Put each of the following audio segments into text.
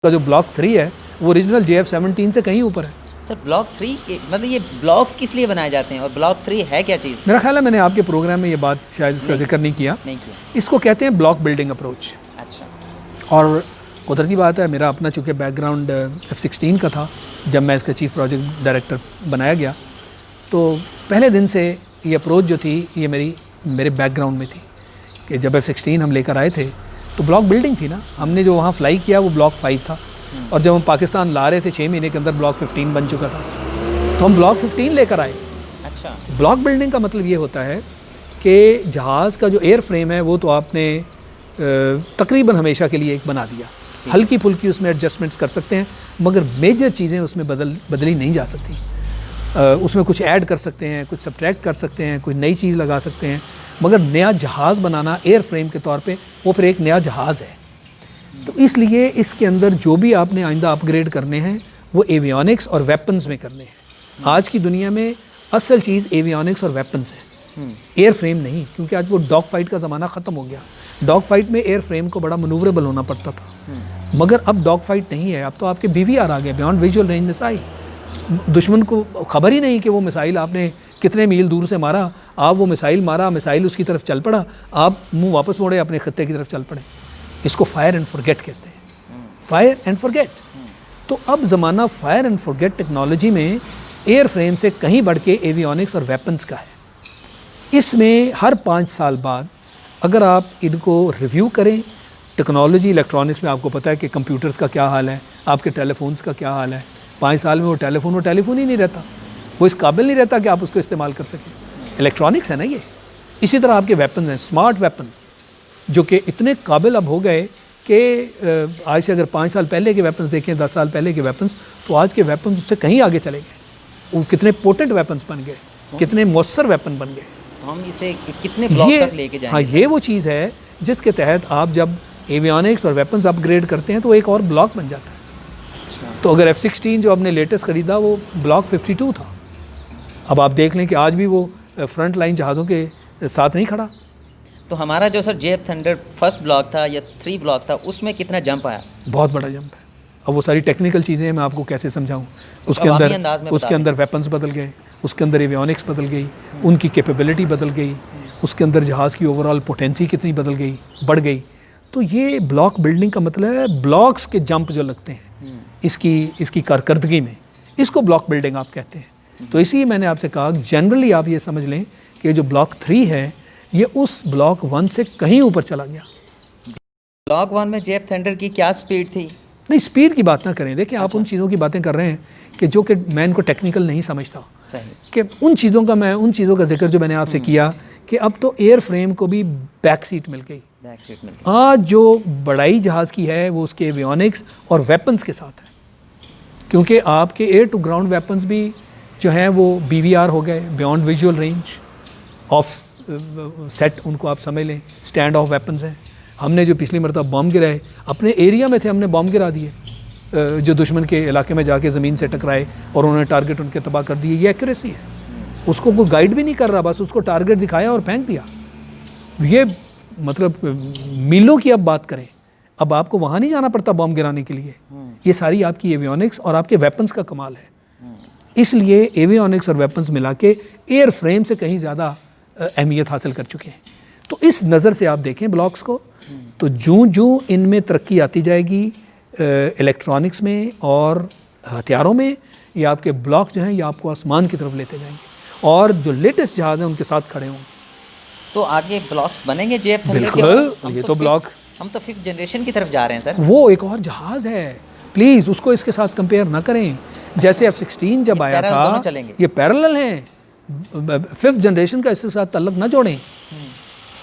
का जो ब्लॉक 3 है वो ओरिजिनल JF-17 से कहीं ऊपर है। सर ब्लॉक 3 मतलब ये ब्लॉक्स किस लिए बनाए जाते हैं और ब्लॉक 3 है क्या चीज़? मेरा ख्याल है मैंने आपके प्रोग्राम में ये बात शायद इसका जिक्र नहीं किया। इसको कहते हैं ब्लॉक बिल्डिंग अप्रोच। अच्छा। और कुदरती बात है, मेरा अपना चूँकि बैकग्राउंड F-16 का था जब मैं इसका चीफ़ प्रोजेक्ट डायरेक्टर बनाया गया, तो पहले दिन से ये अप्रोच जो थी ये मेरे बैकग्राउंड में थी कि जब F-16 हम लेकर आए थे तो ब्लॉक बिल्डिंग थी ना। हमने जो वहाँ फ्लाई किया वो ब्लॉक 5 था और जब हम पाकिस्तान ला रहे थे 6 महीने के अंदर ब्लॉक 15 बन चुका था, तो हम ब्लॉक 15 लेकर आए। अच्छा। ब्लॉक बिल्डिंग का मतलब ये होता है कि जहाज़ का जो एयर फ्रेम है वो तो आपने तकरीबन हमेशा के लिए एक बना दिया, हल्की फुल्की उसमें एडजस्टमेंट्स कर सकते हैं, मगर मेजर चीज़ें उसमें बदली नहीं जा सकती। उसमें कुछ ऐड कर सकते हैं, कुछ सब्ट्रैक्ट कर सकते हैं, कोई नई चीज़ लगा सकते हैं, मगर नया जहाज़ बनाना एयर फ्रेम के तौर पे वो फिर एक नया जहाज़ है। तो इसलिए इसके अंदर जो भी आपने आइंदा अपग्रेड करने हैं वो एवियनिक्स और वेपन्स में करने हैं। आज की दुनिया में असल चीज़ एवियनिक्स और वेपन्स है, एयर फ्रेम नहीं, क्योंकि आज वो डॉग फाइट का ज़माना ख़त्म हो गया। डॉग फाइट में एयर फ्रेम को बड़ा मनूवरेबल होना पड़ता था, मगर अब डॉग फाइट नहीं है। अब तो आपके BVR आ गए, बियॉन्ड विजुअल रेंज मिसाइल। दुश्मन को खबर ही नहीं कि वो मिसाइल आपने कितने मील दूर से मारा, आप वो मिसाइल मारा, मिसाइल उसकी तरफ चल पड़ा, आप मुंह वापस मोड़े अपने खत्ते की तरफ चल पड़े। इसको फायर एंड फॉरगेट कहते हैं, फायर एंड फॉरगेट। तो अब ज़माना फायर एंड फॉरगेट टेक्नोलॉजी में एयर फ्रेम से कहीं बढ़ के एवियनिक्स और वेपन्स का है। इसमें हर 5 साल बाद अगर आप इनको रिव्यू करें, टेक्नोलॉजी इलेक्ट्रॉनिक्स में आपको पता है कि कंप्यूटर्स का क्या हाल है, आपके टेलीफोन्स का क्या हाल है। 5 साल में वो टेलीफोन ही नहीं रहता, वो इस काबिल नहीं रहता कि आप उसको इस्तेमाल कर सकें। इलेक्ट्रॉनिक्स है ना ये। इसी तरह आपके वेपन्स हैं, स्मार्ट वेपन्स, जो कि इतने काबिल अब हो गए कि आज से अगर 5 साल पहले के वेपन्स देखें, 10 साल पहले के वेपन्स, तो आज के वेपन्स उससे कहीं आगे चले गए। वो कितने पोटेंट वेपन्स बन गए, कितने मौसर वेपन बन गए। तो हम इसे कितने ब्लॉक तक लेके जाएंगे? हाँ, ये वो चीज़ है जिसके तहत आप जब एवियनिक्स और वेपन्स अपग्रेड करते हैं तो एक और ब्लॉक बन जाता है। अच्छा। तो अगर F-16 जो आपने लेटेस्ट ख़रीदा वो ब्लॉक 52 था। अब आप देख लें कि आज भी वो फ्रंट लाइन जहाज़ों के साथ नहीं खड़ा। तो हमारा जो sir JF thunder first block था या 3 ब्लॉक था, उसमें कितना जंप आया? बहुत बड़ा जंप है। अब वो सारी टेक्निकल चीज़ें मैं आपको कैसे समझाऊँ। उसके अंदर वेपन्स बदल गए, उसके अंदर एवियनिक्स बदल गई, उनकी कैपेबिलिटी बदल गई, उसके अंदर जहाज़ की ओवरऑल पोटेंसी कितनी बदल गई, बढ़ गई। तो ये ब्लॉक बिल्डिंग का मतलब है ब्लॉक्स के जंप जो लगते हैं इसकी कारकर्दगी में, इसको ब्लॉक बिल्डिंग आप कहते हैं। तो इसीलिए मैंने आपसे कहा जनरली आप ये समझ लें कि जो ब्लॉक 3 है ये उस ब्लॉक 1 से कहीं ऊपर चला गया। ब्लॉक 1 में JF थंडर की क्या स्पीड थी? नहीं, स्पीड की बात ना करें। देखिए, आप उन चीज़ों की बातें कर रहे हैं कि जो कि मैं इनको टेक्निकल नहीं समझता। सही। कि उन चीज़ों का जिक्र जो मैंने आपसे किया कि अब तो एयर फ्रेम को भी बैक सीट मिल गई। आज जो बड़ाई जहाज़ की है वो उसके एवियनिक्स और वेपन्स के साथ है, क्योंकि आपके एयर टू ग्राउंड वेपन्स भी जो हैं वो BVR हो गए, beyond visual range of set, उनको आप समझ लें स्टैंड ऑफ वेपन्स हैं। हमने जो पिछली मरतबा बॉम्ब गिराए अपने एरिया में थे, हमने बॉम्ब गिरा दिए जो दुश्मन के इलाके में जाके ज़मीन से टकराए और उन्होंने टारगेट उनके तबाह कर दिए। ये एक्यूरेसी है, उसको कोई गाइड भी नहीं कर रहा, बस उसको टारगेट दिखाया और फेंक दिया। ये मतलब मीलों की अब बात करें, अब आपको वहाँ नहीं जाना पड़ता बॉम्ब गिराने के लिए। ये सारी आपकी एवियनिक्स और आपके वेपन्स का कमाल है। इसलिए एवियनिक्स और वेपन्स मिला के एयर फ्रेम से कहीं ज़्यादा अहमियत हासिल कर चुके हैं। तो इस नज़र से आप देखें ब्लॉक्स को, तो जूँ इनमें तरक्की आती जाएगी इलेक्ट्रॉनिक्स में और हथियारों में, ये आपके ब्लॉक जो हैं ये आपको आसमान की तरफ लेते जाएंगे और जो लेटेस्ट जहाज़ हैं उनके साथ खड़े होंगे। तो आगे ब्लॉक्स बनेंगे JF थंडर के? बिल्कुल, ये तो ब्लॉक हम तो 5th जनरेशन की तरफ जा रहे हैं सर। वो एक और जहाज़ है, प्लीज़ उसको इसके साथ कंपेयर ना करें। जैसे F-16 जब आया था, ये पैरेलल हैं, 5th जनरेशन का इसके साथ ताल्लुक ना जोड़ें।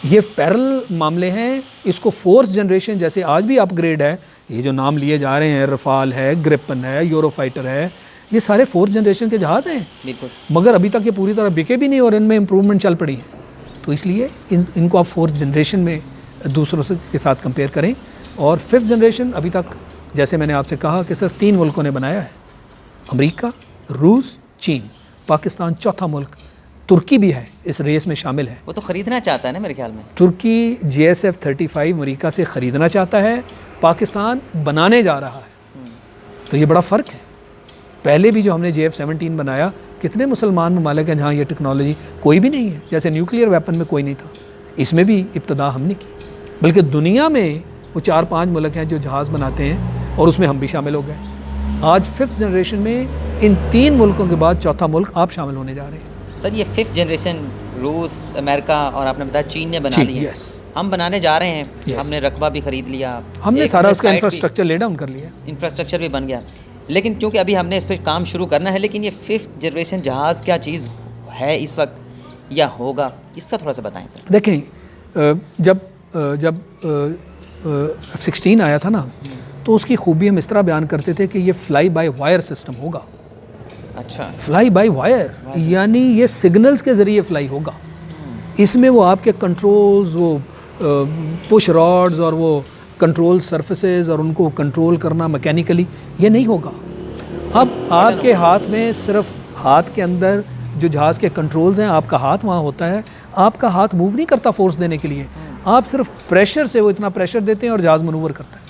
ये पैरेलल मामले हैं। इसको 4th जनरेशन जैसे आज भी अपग्रेड है, ये जो नाम लिए जा रहे हैं, रफाल है, ग्रिपन है, यूरोफाइटर है, ये सारे 4th जनरेशन के जहाज़ हैं। बिल्कुल। मगर अभी तक ये पूरी तरह बिके भी नहीं और इनमें इम्प्रूवमेंट चल पड़ी है। तो इसलिए इनको आप 4th जनरेशन में दूसरों से के साथ कंपेयर करें। और 5th जनरेशन अभी तक जैसे मैंने आपसे कहा कि सिर्फ 3 मुल्कों ने बनाया है, अमेरिका, रूस, चीन, पाकिस्तान चौथा मुल्क, तुर्की भी है इस रेस में शामिल है। वो तो ख़रीदना चाहता है ना मेरे ख्याल में। तुर्की JSF-35 अमेरिका से ख़रीदना चाहता है, पाकिस्तान बनाने जा रहा है। तो ये बड़ा फ़र्क है। पहले भी जो हमने JF-17 बनाया, कितने मुसलमान ममालिक हैं जहाँ ये टेक्नोलॉजी कोई भी नहीं है, जैसे न्यूक्लियर वेपन में कोई नहीं था, इसमें भी इब्तदा हमने की। बल्कि दुनिया में वो 4-5 मुल्क हैं जो जहाज़ बनाते हैं और उसमें हम भी शामिल हो गए। आज 5th जनरेशन में इन 3 मुल्कों के बाद चौथा मुल्क आप शामिल होने जा रहे हैं। सर ये 5th जनरेशन रूस, अमेरिका और आपने बताया चीन ने बना ली है, यस, हम बनाने जा रहे हैं। Yes. हमने रकबा भी ख़रीद लिया, हमने एक सारा उसका site भी- इंफ्रास्ट्रक्चर ले डाउन कर लिया। इंफ्रास्ट्रक्चर भी बन गया। लेकिन क्योंकि अभी हमने इस पर काम शुरू करना है, लेकिन ये 5th जनरेशन जहाज़ क्या चीज़ है इस वक्त या होगा, इसका थोड़ा सा बताएं सर। देखें, जब F-16 आया था ना, तो उसकी खूबी हम इस तरह बयान करते थे कि ये फ्लाई बाय वायर सिस्टम होगा। अच्छा, फ्लाई बाय वायर यानी ये सिग्नल्स के ज़रिए फ्लाई होगा। इसमें वो आपके कंट्रोल्स, वो पुश रॉड्स और वो कंट्रोल सरफेसेस और उनको कंट्रोल करना मैकेनिकली, ये नहीं होगा। अब आपके हाथ में सिर्फ हाथ के अंदर जो जहाज़ के कंट्रोल्स हैं, आपका हाथ वहाँ होता है, आपका हाथ मूव नहीं करता फोर्स देने के लिए, आप सिर्फ प्रेशर से वो इतना प्रेशर देते हैं और जहाज़ मनूवर करता है।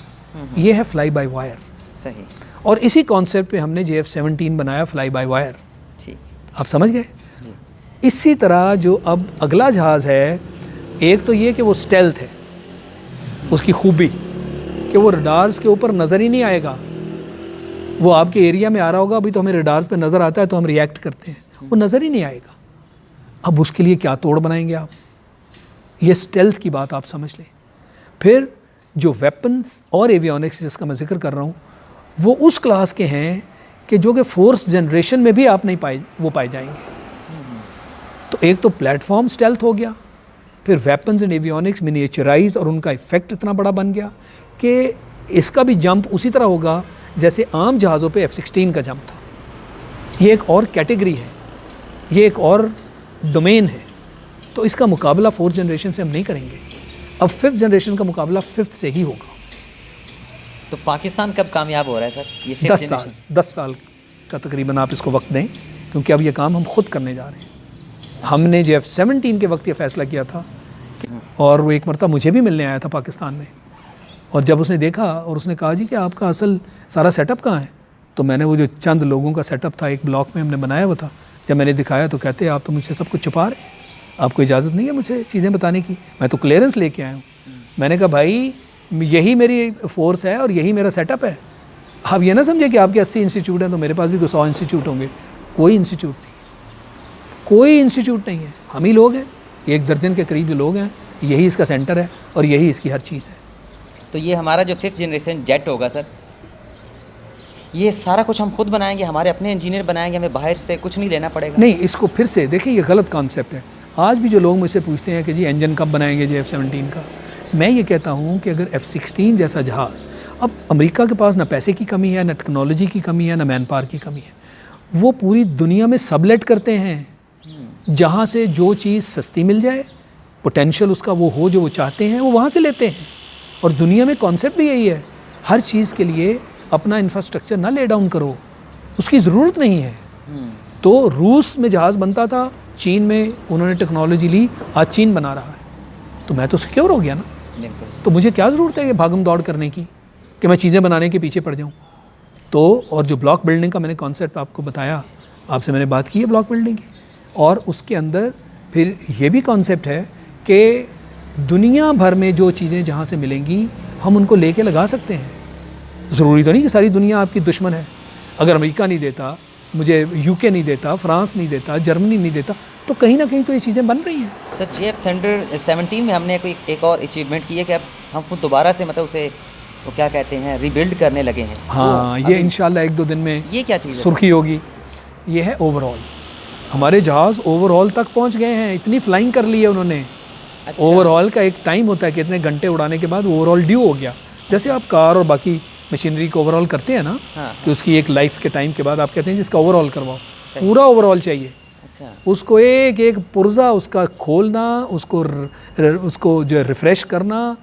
ये है फ्लाई बाय वायर। सही, और इसी कॉन्सेप्ट पे हमने JF-17 बनाया, फ्लाई बाय वायर। ठीक, आप समझ गए। इसी तरह जो अब अगला जहाज़ है, एक तो ये कि वो स्टेल्थ है, उसकी खूबी कि वो रडार्स के ऊपर नज़र ही नहीं आएगा। वो आपके एरिया में आ रहा होगा, अभी तो हमें रडार्स पे नज़र आता है तो हम रिएक्ट करते हैं, वो नज़र ही नहीं आएगा। अब उसके लिए क्या तोड़ बनाएंगे आप, ये स्टेल्थ की बात आप समझ लें। फिर जो वेपन्स और एवियोनिक्स जिसका मैं जिक्र कर रहा हूँ, वो उस क्लास के हैं कि जो कि 4th जनरेशन में भी आप नहीं पाए जाएंगे। तो एक तो प्लेटफॉर्म स्टेल्थ हो गया, फिर वेपन्स एंड एवियोनिक्स मिनिएचराइज और उनका इफ़ेक्ट इतना बड़ा बन गया कि इसका भी जंप उसी तरह होगा जैसे आम जहाज़ों पे F-16 का जंप था। ये एक और कैटेगरी है, ये एक और डोमेन है। तो इसका मुकाबला 4th जनरेशन से हम नहीं करेंगे। अब 5th जनरेशन का मुकाबला 5th से ही होगा। तो पाकिस्तान कब कामयाब हो रहा है सर? ये 5th 10 साल का तकरीबन आप इसको वक्त दें, क्योंकि अब ये काम हम खुद करने जा रहे हैं। हमने JF-17 के वक्त ये फ़ैसला किया था और वो एक मरतबा मुझे भी मिलने आया था पाकिस्तान में, और जब उसने देखा और उसने कहा जी कि आपका असल सारा सेटअप कहाँ है, तो मैंने वो जो चंद लोगों का सेटअप था एक ब्लॉक में हमने बनाया हुआ था, जब मैंने दिखाया तो कहते आप तो मुझसे सब कुछ छुपा रहे, आपको इजाज़त नहीं है मुझे चीज़ें बताने की, मैं तो क्लियरेंस लेके आया हूँ। मैंने कहा भाई यही मेरी फोर्स है और यही मेरा सेटअप है। आप ये ना समझे कि आपके 80 इंस्टीट्यूट हैं तो मेरे पास भी कोई 100 इंस्टीट्यूट होंगे। कोई इंस्टीट्यूट नहीं, कोई इंस्टीट्यूट नहीं है, हम ही लोग हैं, 1 दर्जन के करीब जो लोग हैं, यही इसका सेंटर है और यही इसकी हर चीज़ है। तो ये हमारा जो 5th जनरेशन जेट होगा सर, ये सारा कुछ हम खुद बनाएंगे, हमारे अपने इंजीनियर बनाएंगे, हमें बाहर से कुछ नहीं लेना पड़ेगा? नहीं, इसको फिर से देखिए, ये गलत कॉन्सेप्ट है। आज भी जो लोग मुझसे पूछते हैं कि जी इंजन कब बनाएंगे JF-17 का, मैं ये कहता हूँ कि अगर F-16 जैसा जहाज़, अब अमेरिका के पास ना पैसे की कमी है, ना टेक्नोलॉजी की कमी है, ना मैन पावर की कमी है, वो पूरी दुनिया में सबलेट करते हैं, जहाँ से जो चीज़ सस्ती मिल जाए, पोटेंशियल उसका वो हो जो वो चाहते हैं, वो वहाँ से लेते हैं। और दुनिया में कॉन्सेप्ट भी यही है, हर चीज़ के लिए अपना इंफ्रास्ट्रक्चर ना ले डाउन करो, उसकी ज़रूरत नहीं है। तो रूस में जहाज़ बनता था, चीन में उन्होंने टेक्नोलॉजी ली, आज चीन बना रहा है, तो मैं तो सिक्योर हो गया ना। तो मुझे क्या ज़रूरत है ये भागम दौड़ करने की कि मैं चीज़ें बनाने के पीछे पड़ जाऊँ। तो और जो ब्लॉक बिल्डिंग का मैंने कॉन्सेप्ट आपको बताया, आपसे मैंने बात की है ब्लॉक बिल्डिंग की, और उसके अंदर फिर ये भी कॉन्सेप्ट है कि दुनिया भर में जो चीज़ें जहाँ से मिलेंगी हम उनको लेके लगा सकते हैं। ज़रूरी तो नहीं कि सारी दुनिया आपकी दुश्मन है। अगर अमेरिका नहीं देता मुझे, UK नहीं देता, फ्रांस नहीं देता, जर्मनी नहीं देता, तो कहीं ना कहीं तो ये चीज़ें बन रही हैं। सर JF-17 में हमने कोई एक और अचीवमेंट की है कि अब हम दोबारा से मतलब उसे वो क्या कहते हैं रिबिल्ड करने लगे हैं। हाँ, ये इंशाल्लाह 1-2 दिन में ये क्या चीज़ है? सुर्खी होगी। ये है ओवरऑल, हमारे जहाज़ ओवरऑल तक पहुंच गए हैं, इतनी फ्लाइंग कर ली है उन्होंने। अच्छा। ओवरऑल का एक टाइम होता है कि इतने घंटे उड़ाने के बाद ओवरऑल ड्यू हो गया। जैसे आप कार और बाकी मशीनरी को ओवरऑल करते हैं ना, हाँ। कि उसकी एक लाइफ के टाइम के बाद आप कहते हैं जिसका ओवरऑल करवाओ, पूरा ओवरऑल चाहिए। अच्छा। उसको एक एक पुर्जा उसका खोलना, उसको जो रिफ़्रेश करना,